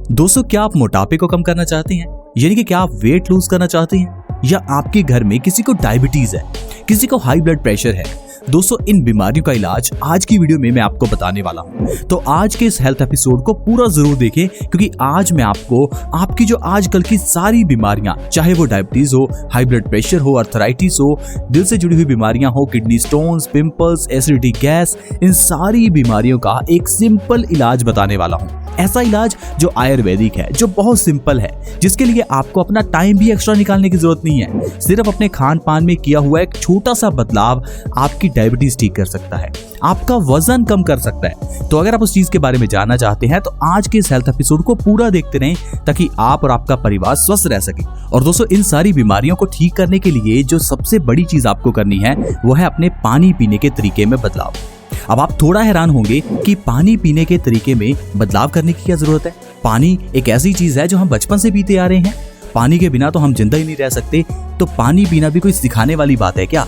दोस्तों, क्या आप मोटापे को कम करना चाहते हैं? यानी कि क्या आप वेट लूज करना चाहते हैं? या आपके घर में किसी को डायबिटीज है, किसी को हाई ब्लड प्रेशर है? दोस्तों, इन बीमारियों का इलाज आज की वीडियो में मैं आपको बताने वाला हूं। तो आज के इस हेल्थ एपिसोड को पूरा जरूर देखें, क्योंकि आज मैं आपको आपकी जो आजकल की सारी बीमारियां, चाहे वो डायबिटीज हो, हाई ब्लड प्रेशर हो, अर्थराइटिस हो, दिल से जुड़ी हुई बीमारियां हो, kidney stones, pimples, acidity, gas, इन सारी बीमारियों का एक सिंपल इलाज बताने वाला हूं। ऐसा इलाज जो आयुर्वेदिक है, जो बहुत सिंपल है, जिसके लिए आपको अपना टाइम भी एक्स्ट्रा निकालने की जरूरत नहीं है। सिर्फ अपने खान पान में किया हुआ एक छोटा सा बदलाव आपकी डायबिटीज ठीक कर सकता है, आपका वजन कम कर सकता है। तो अगर आप उस चीज के बारे में जानना चाहते हैं तो आज के इस हेल्थ एपिसोड को पूरा देखते रहें, ताकि आप और आपका परिवार स्वस्थ रह सके। और दोस्तों, इन सारी बीमारियों को ठीक करने के लिए जो सबसे बड़ी चीज आपको करनी है वो है अपने पानी पीने के तरीके में बदलाव। अब आप थोड़ा हैरान होंगे कि पानी पीने के तरीके में बदलाव करने की क्या जरूरत है। पानी एक ऐसी चीज है जो हम बचपन से पीते आ रहे हैं। पानी के बिना तो हम जिंदा ही नहीं रह सकते, तो पानी पीना भी कोई सिखाने वाली बात है क्या?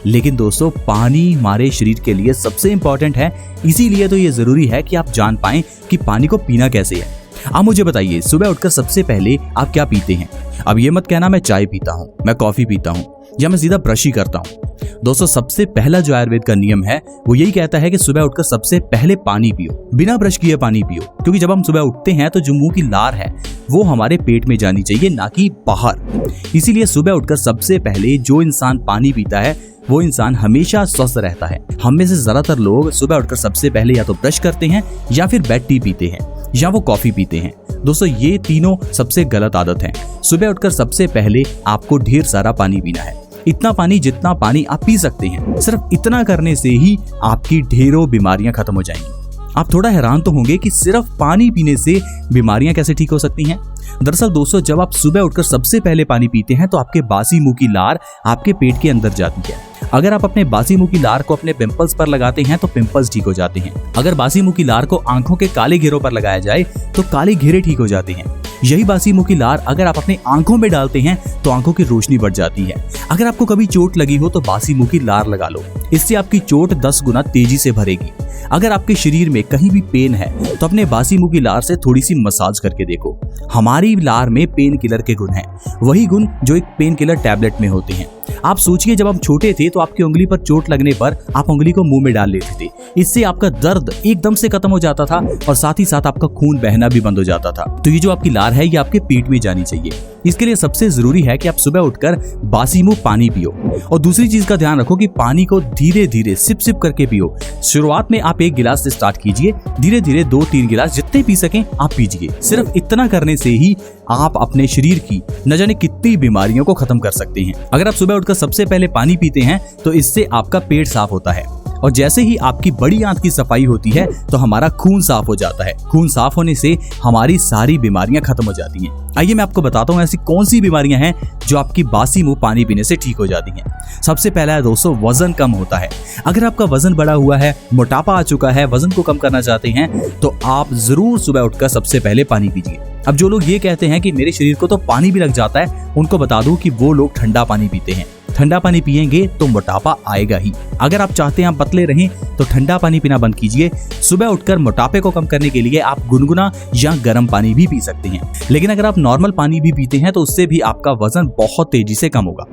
लेकिन दोस्तों, पानी हमारे शरीर के लिए सबसे इंपॉर्टेंट है, इसीलिए तो ये जरूरी है कि आप जान पाएं कि पानी को पीना कैसे है। आप मुझे बताइए, सुबह उठकर सबसे पहले आप क्या पीते हैं? अब ये मत कहना मैं चाय पीता हूँ, मैं कॉफी पीता हूँ, या मैं सीधा ब्रश ही करता हूँ। दोस्तों, सबसे पहला जो आयुर्वेद का नियम है वो यही कहता है कि सुबह उठकर सबसे पहले पानी पियो, बिना ब्रश किए पानी पियो। क्योंकि जब हम सुबह उठते हैं तो जो मुंह की लार है वो हमारे पेट में जानी चाहिए, ना कि बाहर। इसीलिए सुबह उठकर सबसे पहले जो इंसान पानी पीता है वो इंसान हमेशा स्वस्थ रहता है। हम में से ज्यादातर लोग सुबह उठकर सबसे पहले या तो ब्रश करते हैं, या फिर बेड टी पीते हैं, या वो कॉफी पीते हैं। दोस्तों, ये तीनों सबसे गलत आदत है। सुबह उठकर सबसे पहले आपको ढेर सारा पानी पीना है, इतना पानी जितना पानी आप पी सकते हैं। सिर्फ इतना करने से ही आपकी ढेरों बीमारियां खत्म हो जाएंगी। आप थोड़ा हैरान तो होंगे कि सिर्फ पानी पीने से बीमारियां कैसे ठीक हो सकती हैं। दरअसल दोस्तों, जब आप सुबह उठकर सबसे पहले पानी पीते हैं तो आपके बासी मुंह की लार आपके पेट के अंदर जाती है। अगर आप अपने बासी मुंह की लार को अपने पिंपल्स पर लगाते हैं तो पिंपल्स ठीक हो जाते हैं। अगर बासी मुंह की लार को आंखों के काले घेरों पर लगाया जाए तो काले घेरे ठीक हो जाते हैं। यही बासी मुंह की लार अगर आप अपनी आंखों में डालते हैं तो आंखों की रोशनी बढ़ जाती है। अगर आपको कभी चोट लगी हो तो बासी मुंह की लार लगा लो, इससे आपकी चोट 10 गुना तेजी से भरेगी। अगर आपके शरीर में कहीं भी पेन है तो अपने बासी मुंह की लार से थोड़ी सी मसाज करके देखो। हमारी लार में पेन किलर के गुण हैं, वही गुण जो एक पेन किलर टैबलेट में होते हैं। आप सोचिए, जब हम छोटे थे तो आपकी उंगली पर चोट लगने पर आप उंगली को मुंह में डाल लेते थे। इससे आपका दर्द एकदम से खत्म हो जाता था और साथ ही साथ आपका खून बहना भी बंद हो जाता था। तो ये जो आपकी लार है ये आपके पेट में जानी चाहिए। इसके लिए सबसे जरूरी है कि आप सुबह उठकर बासी मुंह पानी पियो। और दूसरी चीज का ध्यान रखो कि पानी को धीरे धीरे सिप सिप करके पियो। शुरुआत में आप 1 गिलास से स्टार्ट कीजिए, धीरे धीरे 2-3 गिलास जितने पी सकें आप पीजिए। सिर्फ इतना करने से ही आप अपने शरीर की न जाने कितनी बीमारियों को खत्म कर सकते हैं। अगर आप सुबह उठकर सबसे पहले पानी पीते हैं तो इससे आपका पेट साफ होता है, और जैसे ही आपकी बड़ी आंत की सफाई होती है तो हमारा खून साफ हो जाता है। खून साफ होने से हमारी सारी बीमारियां खत्म हो जाती हैं। आइए मैं आपको बताता हूं ऐसी कौन सी बीमारियां हैं जो आपकी बासी मुंह पानी पीने से ठीक हो जाती हैं। सबसे पहला है दोस्तों, वजन कम होता है। अगर आपका वजन बढ़ा हुआ है, मोटापा आ चुका है, वजन को कम करना चाहते हैं तो आप जरूर सुबह उठकर सबसे पहले पानी पीजिए। अब जो लोग ये कहते हैं कि मेरे शरीर को तो पानी भी लग जाता है, उनको बता दूं कि वो लोग ठंडा पानी पीते हैं। ठंडा पानी पिएंगे तो मोटापा आएगा ही। अगर आप चाहते हैं आप पतले रहें तो ठंडा पानी पीना बंद कीजिए। सुबह उठकर मोटापे को कम करने के लिए आप गुनगुना या गर्म पानी भी पी सकते हैं। लेकिन अगर आप नॉर्मल पानी भी पीते हैं तो उससे भी आपका वजन बहुत तेजी से कम होगा।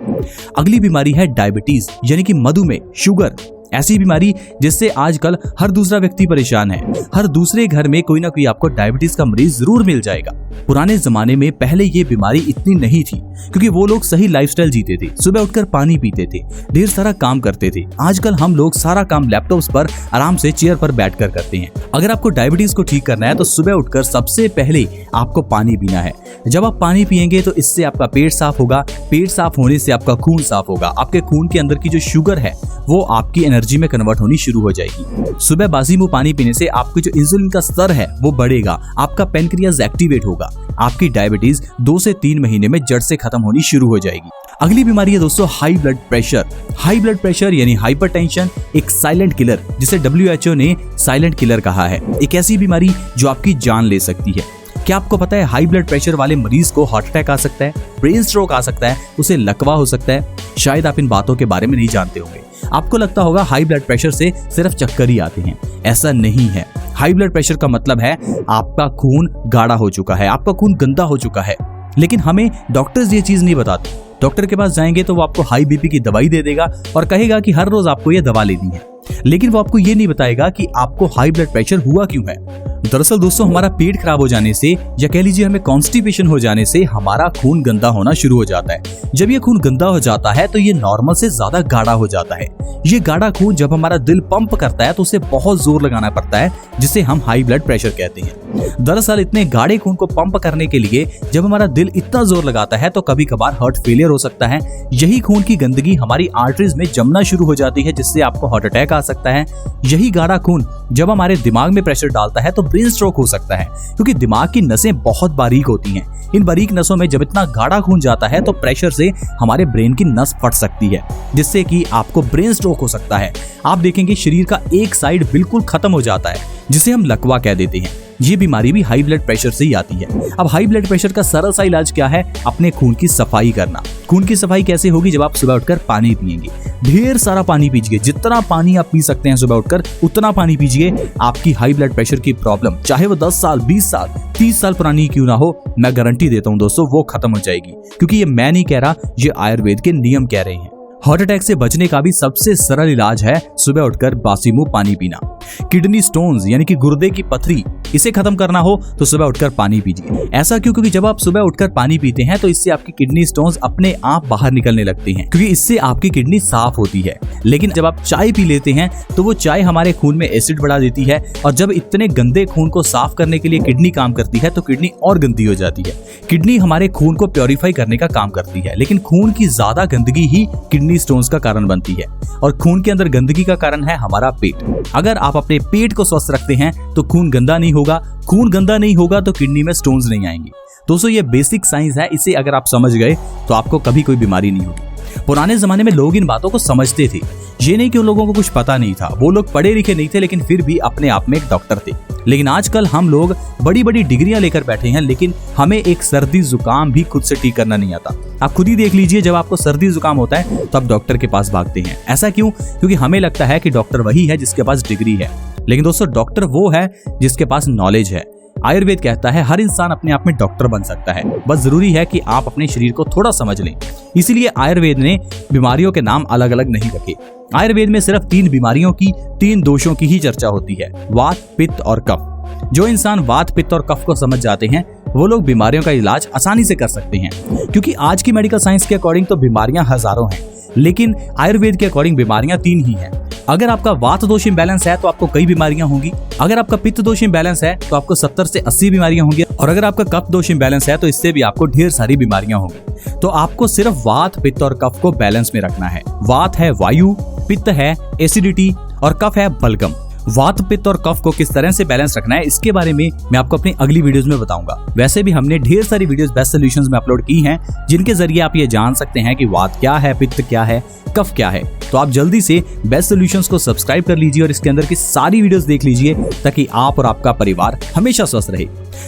अगली बीमारी है डायबिटीज, यानी कि मधुमेह, शुगर। ऐसी बीमारी जिससे आजकल हर दूसरा व्यक्ति परेशान है। हर दूसरे घर में कोई ना कोई आपको डायबिटीज का मरीज जरूर मिल जाएगा। पुराने जमाने में पहले ये बीमारी इतनी नहीं थी, क्योंकि वो लोग सही लाइफस्टाइल जीते थे, सुबह उठकर पानी पीते थे, ढेर सारा काम करते थे। आजकल हम लोग सारा काम लैपटॉप्स पर आराम से चेयर पर बैठकर करते हैं। अगर आपको डायबिटीज को ठीक करना है तो सुबह उठकर सबसे पहले आपको पानी पीना है। जब आप पानी पिएंगे तो इससे आपका पेट साफ होगा। पेट साफ होने से आपका खून साफ होगा। आपके खून के अंदर की जो शुगर है वो आपकी एनर्जी में कन्वर्ट होनी शुरू हो जाएगी। सुबह बासी मुंह पानी पीने से आपके जो इंसुलिन का स्तर है वो बढ़ेगा, आपका पैनक्रियाज एक्टिवेट होगा। आपकी डायबिटीज 2 से 3 महीने में जड़ से खत्म होनी शुरू हो जाएगी। अगली बीमारी है दोस्तों high blood pressure. High blood pressure यानी हाइपरटेंशन एक साइलेंट किलर, जिसे WHO ने साइलेंट किलर कहा है। एक ऐसी बीमारी जो आपकी जान ले सकती है। क्या आपको पता है हाई ब्लड प्रेशर वाले मरीज को हार्ट अटैक आ सकता है, ब्रेन स्ट्रोक आ सकता है, उसे लकवा हो सकता है। शायद आप इन बातों के बारे में नहीं जानते होंगे, आपको लगता होगा हाई ब्लड प्रेशर से सिर्फ चक्कर ही आते हैं। ऐसा नहीं है। हाई ब्लड प्रेशर का मतलब है आपका खून गाढ़ा हो चुका है, आपका खून गंदा हो चुका है। लेकिन हमें डॉक्टर्स ये चीज नहीं बताते। डॉक्टर के पास जाएंगे तो वो आपको हाई बीपी की दवाई दे देगा और कहेगा कि हर रोज आपको ये दवा लेनी है, लेकिन वो आपको ये नहीं बताएगा कि आपको हाई ब्लड प्रेशर हुआ क्यों है। दरअसल दोस्तों, हमारा पेट खराब हो जाने से या कह लीजिए हमें कॉन्स्टिपेशन हो जाने से हमारा खून गंदा होना शुरू हो जाता है। जब ये खून गंदा हो जाता है तो ये नॉर्मल से ज्यादा गाढ़ा हो जाता है। ये गाढ़ा खून जब हमारा दिल पंप करता है तो उसे बहुत जोर लगाना पड़ता है, जिसे हम हाई ब्लड प्रेशर कहते हैं। दरअसल इतने गाढ़े खून को पंप करने के लिए जब हमारा दिल इतना जोर लगाता है तो कभी कभार हार्ट फेलियर हो सकता है। यही खून की गंदगी हमारी आर्टरीज में जमना शुरू हो जाती है, जिससे आपको हार्ट अटैक आ सकता है। यही गाढ़ा खून जब हमारे दिमाग में प्रेशर डालता है तो ब्रेन स्ट्रोक हो सकता है, क्योंकि दिमाग की नसें बहुत बारीक होती हैं। इन बारीक नसों में जब इतना गाढ़ा खून जाता है तो प्रेशर से हमारे ब्रेन की नस फट सकती है, जिससे कि आपको ब्रेन स्ट्रोक हो सकता है। आप देखेंगे शरीर का एक साइड बिल्कुल खत्म हो जाता है, जिसे हम लकवा कह देते हैं। ये बीमारी भी हाई ब्लड प्रेशर से ही आती है। अब हाई ब्लड प्रेशर का सरल सा इलाज क्या है? अपने खून की सफाई करना। खून की सफाई कैसे होगी? जब आप सुबह उठकर पानी पिएंगे, ढेर सारा पानी पीजिए। जितना पानी आप पी सकते हैं सुबह उठकर उतना पानी पीजिए। आपकी हाई ब्लड प्रेशर की प्रॉब्लम चाहे वो 10 साल, 20 साल, 30 साल पुरानी क्यों ना हो, मैं गारंटी देता हूं दोस्तों वो खत्म हो जाएगी। क्योंकि ये मैं नहीं कह रहा, ये आयुर्वेद के नियम कह रहे हैं। हार्ट अटैक से बचने का भी सबसे सरल इलाज है सुबह उठकर बासी मुंह पानी पीना। किडनी स्टोन्स यानी कि गुर्दे की पथरी, इसे खत्म करना हो तो सुबह उठकर पानी पीजिए। ऐसा क्यों? क्योंकि जब आप सुबह उठकर पानी पीते हैं तो इससे आपकी किडनी स्टोन्स अपने आप बाहर निकलने लगते हैं, क्योंकि इससे आपकी किडनी साफ होती है। लेकिन जब आप चाय पी लेते हैं तो वो चाय हमारे खून में एसिड बढ़ा देती है, और जब इतने गंदे खून को साफ करने के लिए किडनी काम करती है तो किडनी और गंदी हो जाती है। किडनी हमारे खून को प्योरीफाई करने का काम करती है, लेकिन खून की ज्यादा गंदगी ही किडनी स्टोन्स का कारण बनती है। और खून के अंदर गंदगी का कारण है हमारा पेट। अगर आप अपने पेट को स्वस्थ रखते हैं तो खून गंदा नहीं होगा, खून गंदा नहीं होगा तो किडनी में स्टोन्स नहीं आएंगे। दोस्तों, ये बेसिक साइंस है, इसे अगर आप समझ गए तो आपको कभी कोई बीमारी नहीं होगी। पुराने जमाने में लोग इन बातों को समझते थे। ये नहीं कि उन लोगों को कुछ पता नहीं था, वो लोग पढ़े लिखे नहीं थे, लेकिन फिर भी अपने आप में एक डॉक्टर थे। लेकिन आजकल हम लोग बड़ी बड़ी डिग्रियां लेकर बैठे हैं, लेकिन हमें एक सर्दी जुकाम भी खुद से ठीक करना नहीं आता। आप खुद ही देख लीजिए, जब आपको सर्दी जुकाम होता है तो आप डॉक्टर के पास भागते हैं। ऐसा क्यों? क्योंकि हमें लगता है कि डॉक्टर वही है जिसके पास डिग्री है, लेकिन दोस्तों डॉक्टर वो है जिसके पास नॉलेज है। आयुर्वेद कहता है हर इंसान अपने आप में डॉक्टर बन सकता है, बस जरूरी है कि आप अपने शरीर को थोड़ा समझ लें। इसीलिए आयुर्वेद ने बीमारियों के नाम अलग अलग नहीं रखे। आयुर्वेद में सिर्फ 3 बीमारियों की, 3 दोषों की ही चर्चा होती है, वात, पित्त और कफ। जो इंसान वात, पित्त और कफ को समझ जाते हैं वो लोग बीमारियों का इलाज आसानी से कर सकते हैं। क्योंकि आज की मेडिकल साइंस के अकॉर्डिंग तो बीमारियां हजारों हैं, लेकिन आयुर्वेद के अकॉर्डिंग बीमारियां 3 ही हैं। अगर आपका वात दोष इम्बैलेंस है तो आपको कई बीमारियां होंगी। अगर आपका पित्त दोष इम्बैलेंस है तो आपको 70 से 80 बीमारियां होंगी। और अगर आपका कफ दोष इम्बैलेंस है तो इससे भी आपको ढेर सारी बीमारियां होंगी। तो आपको सिर्फ वात, पित्त और कफ को बैलेंस में रखना है। वात है वायु, पित्त है एसिडिटी और कफ है बलगम। वात, पित्त और कफ को किस तरह से बैलेंस रखना है इसके बारे में मैं आपको अपनी अगली वीडियोस में बताऊंगा। वैसे भी हमने ढेर सारी वीडियोस बेस्ट सॉल्यूशंस में अपलोड की हैं, जिनके जरिए आप ये जान सकते हैं कि वात क्या है, पित्त क्या है, कफ क्या है। तो आप जल्दी से बेस्ट सॉल्यूशंस को सब्सक्राइब कर लीजिए और इसके अंदर की सारी वीडियोस देख लीजिए, ताकि आप और आपका परिवार हमेशा स्वस्थ रहे।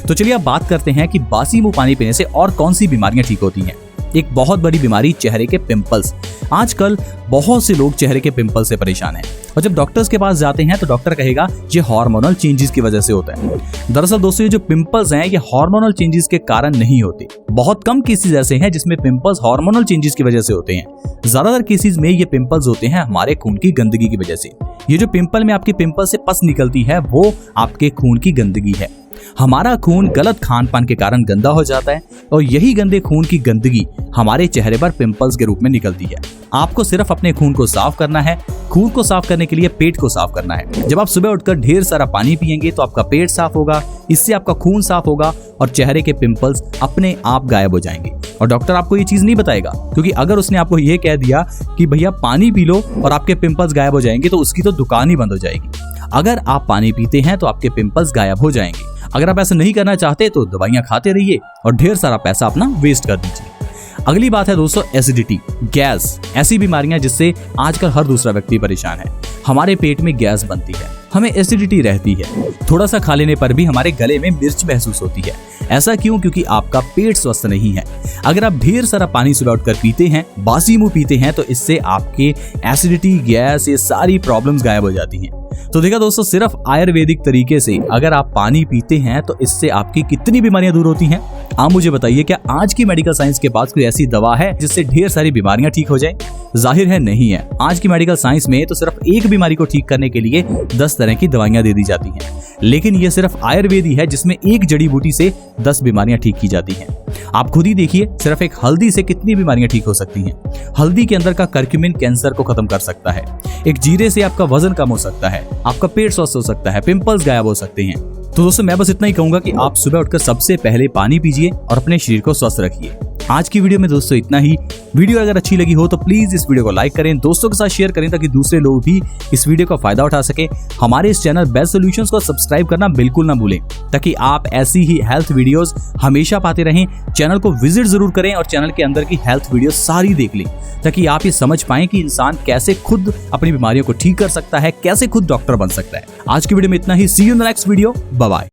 तो चलिए अब बात करते हैं कि बासी मुंह पानी पीने से और कौन सी बीमारियां ठीक होती हैं। एक बहुत बड़ी बीमारी चेहरे के पिंपल्स। आजकल बहुत से लोग चेहरे के पिंपल से परेशान हैं, और जब डॉक्टर्स के पास जाते हैं तो डॉक्टर कहेगा ये हार्मोनल चेंजेस की वजह से होता है। दरअसल दोस्तों, ये जो पिंपल्स हैं ये हार्मोनल चेंजेस के कारण नहीं होते। बहुत कम केसेस ऐसे हैं जिसमें पिंपल्स हार्मोनल चेंजेस की वजह से होते हैं। ज्यादातर केसेस में ये पिंपल्स होते हैं हमारे खून की गंदगी की वजह से। ये जो पिंपल में आपके पिंपल से पस निकलती है वो आपके खून की गंदगी है। हमारा खून गलत खान पान के कारण गंदा हो जाता है, और यही गंदे खून की गंदगी हमारे चेहरे पर पिंपल्स के रूप में निकलती है। आपको सिर्फ अपने खून को साफ करना है। खून को साफ करने के लिए पेट को साफ करना है। जब आप सुबह उठकर ढेर सारा पानी पिएंगे तो आपका पेट साफ होगा, इससे आपका खून साफ होगा और चेहरे के पिंपल्स अपने आप गायब हो जाएंगे। और डॉक्टर आपको ये चीज नहीं बताएगा, क्योंकि अगर उसने आपको ये कह दिया कि भैया पानी पी लो और आपके पिंपल्स गायब हो जाएंगे, तो उसकी तो दुकान ही बंद हो जाएगी। अगर आप पानी पीते हैं तो आपके पिंपल्स गायब हो जाएंगे। अगर आप ऐसा नहीं करना चाहते तो दवाइयां खाते रहिए और ढेर सारा पैसा अपना वेस्ट कर दीजिए। अगली बात है दोस्तों एसिडिटी, गैस। ऐसी बीमारियां जिससे आजकल हर दूसरा व्यक्ति परेशान है। हमारे पेट में गैस बनती है, हमें एसिडिटी रहती है। थोड़ा सा खा लेने पर भी हमारे गले में मिर्च महसूस होती है। ऐसा क्यों? क्योंकि आपका पेट स्वस्थ नहीं है। अगर आप ढेर सारा पानी सुबह उठकर पीते हैं, बासी मुंह पीते हैं, तो इससे आपके एसिडिटी, गैस, ये सारी प्रॉब्लम्स गायब हो जाती हैं। तो देखा दोस्तों, सिर्फ आयुर्वेदिक तरीके से अगर आप पानी पीते हैं तो इससे आपकी कितनी बीमारियां दूर होती हैं। आप मुझे बताइए, क्या आज की मेडिकल साइंस के पास कोई ऐसी दवा है जिससे ढेर सारी बीमारियां ठीक हो जाएं? जाहिर है नहीं है। आज की मेडिकल साइंस में तो सिर्फ एक बीमारी को ठीक करने के लिए 10 तरह की दवाइयां दे दी जाती हैं, लेकिन ये सिर्फ आयुर्वेद ही है जिसमें एक जड़ी बूटी से 10 बीमारियां ठीक की जाती हैं। आप खुद ही देखिए, सिर्फ एक हल्दी से कितनी बीमारियां ठीक हो सकती हैं। हल्दी के अंदर का करक्यूमिन कैंसर को खत्म कर सकता है। एक जीरे से आपका वजन कम हो सकता है, आपका पेट स्वस्थ हो सकता है, पिंपल्स गायब हो सकते हैं। तो दोस्तों, मैं बस इतना ही कहूंगा कि आप सुबह उठकर सबसे पहले पानी पीजिए और अपने शरीर को स्वस्थ रखिए। आज की वीडियो में दोस्तों इतना ही। वीडियो अगर अच्छी लगी हो तो प्लीज इस वीडियो को लाइक करें, दोस्तों के साथ शेयर करें ताकि दूसरे लोग भी इस वीडियो का फायदा उठा सके। हमारे इस चैनल बेस्ट सॉल्यूशंस को सब्सक्राइब करना बिल्कुल ना भूलें ताकि आप ऐसी ही हेल्थ वीडियोस हमेशा पाते रहें। चैनल को विजिट जरूर करें और चैनल के अंदर की हेल्थ वीडियो सारी देख लें ताकि आप ये समझ पाएं कि इंसान कैसे खुद अपनी बीमारियों को ठीक कर सकता है, कैसे खुद डॉक्टर बन सकता है। आज की वीडियो में इतना ही। See you in the next video. Bye bye.